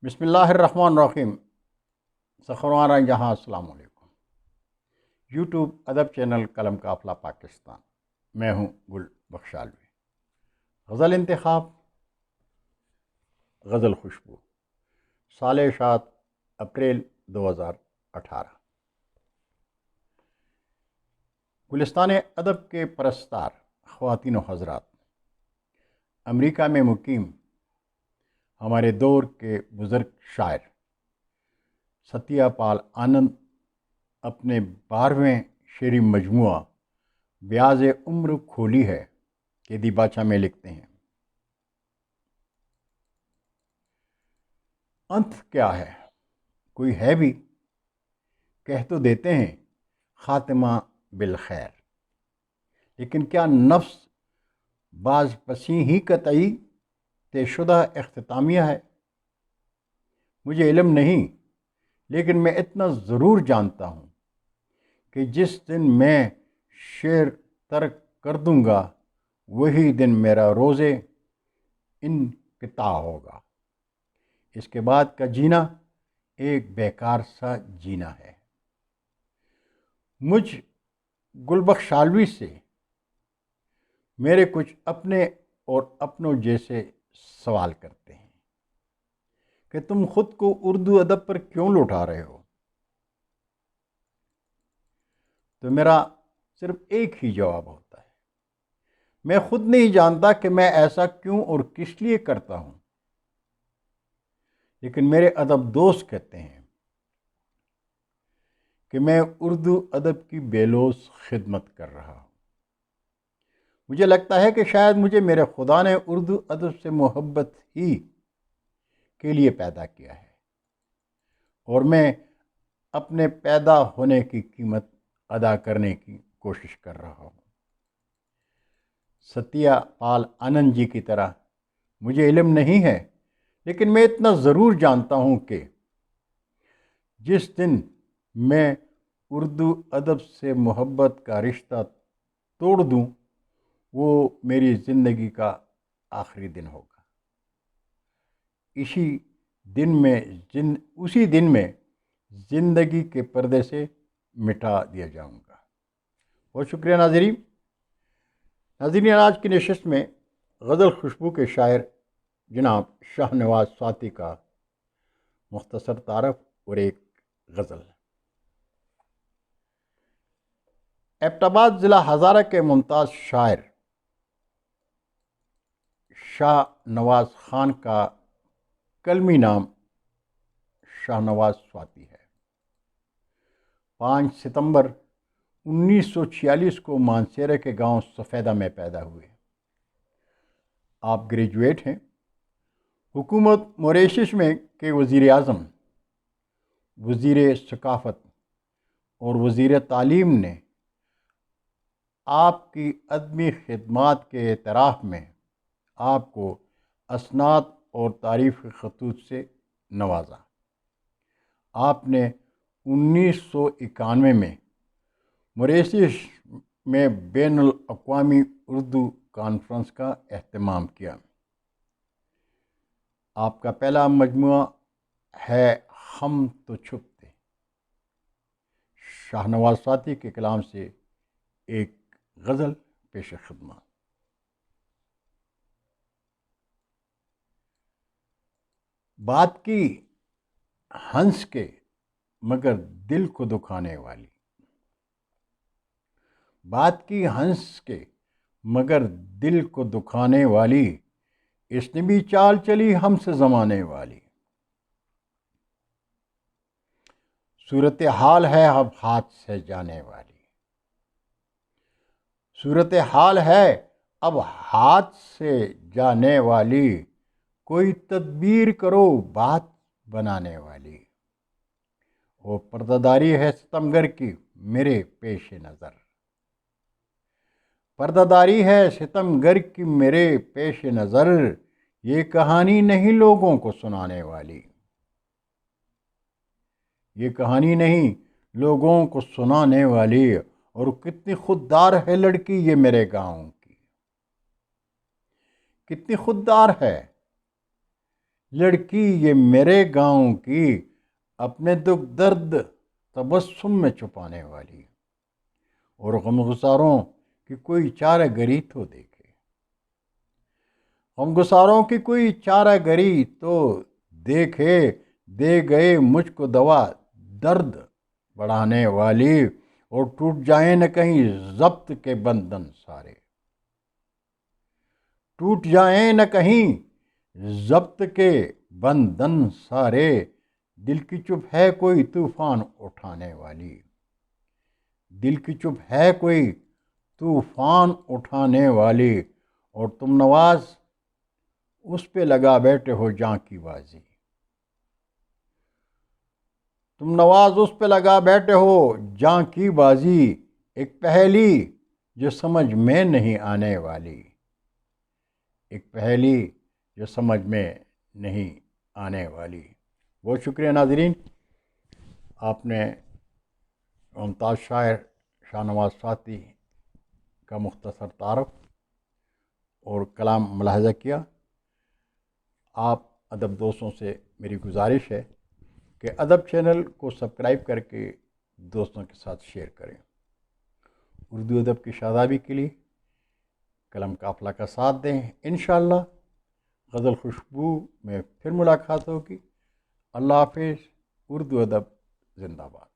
بسم اللہ الرحمن الرحیم۔ سخروان جہاں السلام علیکم۔ یوٹیوب ادب چینل قلم قافلہ پاکستان، میں ہوں گل بخشالوی۔ غزل انتخاب، غزل خوشبو، سال اشاعت اپریل 2018۔ گلستان ادب کے پرستار خواتین و حضرات، امریکہ میں مقیم ہمارے دور کے بزرگ شاعر ستیہ پال آنند اپنے 12ویں شعری مجموعہ بیاض عمر کھولی ہے کہ دی باچا میں لکھتے ہیں: انت کیا ہے کوئی ہے بھی، کہہ تو دیتے ہیں خاتمہ بالخیر، لیکن کیا نفس باز پسی ہی قطعی طے شدہ اختتامیہ ہے؟ مجھے علم نہیں، لیکن میں اتنا ضرور جانتا ہوں کہ جس دن میں شعر ترک کر دوں گا وہی دن میرا روزے انقطاع ہوگا۔ اس کے بعد کا جینا ایک بیکار سا جینا ہے۔ مجھ گلبخشالوی سے میرے کچھ اپنے اور اپنوں جیسے سوال کرتے ہیں کہ تم خود کو اردو ادب پر کیوں لوٹا رہے ہو؟ تو میرا صرف ایک ہی جواب ہوتا ہے: میں خود نہیں جانتا کہ میں ایسا کیوں اور کس لیے کرتا ہوں، لیکن میرے ادب دوست کہتے ہیں کہ میں اردو ادب کی بے لوث خدمت کر رہا ہوں۔ مجھے لگتا ہے کہ شاید مجھے میرے خدا نے اردو ادب سے محبت ہی کے لیے پیدا کیا ہے، اور میں اپنے پیدا ہونے کی قیمت ادا کرنے کی کوشش کر رہا ہوں۔ ستیہ پال آنند جی کی طرح مجھے علم نہیں ہے، لیکن میں اتنا ضرور جانتا ہوں کہ جس دن میں اردو ادب سے محبت کا رشتہ توڑ دوں وہ میری زندگی کا آخری دن ہوگا۔ اسی دن میں زندگی کے پردے سے مٹا دیا جاؤں گا۔ بہت شکریہ ناظرین۔ آج کی نشست میں غزل خوشبو کے شاعر جناب شاہ نواز سواتی کا مختصر تعارف اور ایک غزل۔ ایبٹ آباد ضلع ہزارہ کے ممتاز شاعر شاہ نواز خان کا کلمی نام شاہ نواز سواتی ہے۔ 5 ستمبر 1946 کو مانسیرے کے گاؤں سفیدہ میں پیدا ہوئے۔ آپ گریجویٹ ہیں۔ حکومت موریشس میں کے وزیر اعظم، وزیر ثقافت اور وزیر تعلیم نے آپ کی ادبی خدمات کے اعتراف میں آپ کو اسناد اور تعریفی خطوط سے نوازا۔ آپ نے 1991 میں موریشس میں بین الاقوامی اردو کانفرنس کا اہتمام کیا۔ آپ کا پہلا مجموعہ ہے ہم تو چھپ تھے۔ شاہ نواز سواتی کے کلام سے ایک غزل پیش خدمت۔ بات کی ہنس کے مگر دل کو دکھانے والی، بات کی ہنس کے مگر دل کو دکھانے والی، اس نے بھی چال چلی ہم سے زمانے والی۔ صورتحال ہے اب ہاتھ سے جانے والی، صورتحال ہے اب ہاتھ سے جانے والی، کوئی تدبیر کرو بات بنانے والی۔ وہ پردہ داری ہے ستمگر کی میرے پیش نظر، پردہ داری ہے ستمگر کی میرے پیش نظر، یہ کہانی نہیں لوگوں کو سنانے والی، یہ کہانی نہیں لوگوں کو سنانے والی۔ اور کتنی خوددار ہے لڑکی یہ میرے گاؤں کی، کتنی خوددار ہے لڑکی یہ میرے گاؤں کی اپنے دکھ درد تبسم میں چھپانے والی، اور غمگساروں کی کوئی چارہ گری تو دیکھے، غمگساروں کی کوئی چارہ گری تو دیکھے، دے گئے مجھ کو دوا درد بڑھانے والی، اور ٹوٹ جائیں نہ کہیں ضبط کے بندھن سارے، ٹوٹ جائیں نہ کہیں ضبط کے بندھن سارے، دل کی چپ ہے کوئی طوفان اٹھانے والی، دل کی چپ ہے کوئی طوفان اٹھانے والی، اور تم نواز اس پہ لگا بیٹھے ہو جاں کی بازی، تم نواز اس پہ لگا بیٹھے ہو جاں کی بازی، ایک پہیلی جو سمجھ میں نہیں آنے والی، ایک پہیلی جو سمجھ میں نہیں آنے والی۔ بہت شکریہ ناظرین، آپ نے ممتاز شاعر شاہ نواز فاتح کا مختصر تعارف اور کلام ملاحظہ کیا۔ آپ ادب دوستوں سے میری گزارش ہے کہ ادب چینل کو سبسکرائب کر کے دوستوں کے ساتھ شیئر کریں۔ اردو ادب کی شادابی کے لیے قلم قافلہ کا ساتھ دیں۔ انشاءاللہ غزل خوشبو میں پھر ملاقات ہوگی۔ اللہ حافظ۔ اردو ادب زندہ باد۔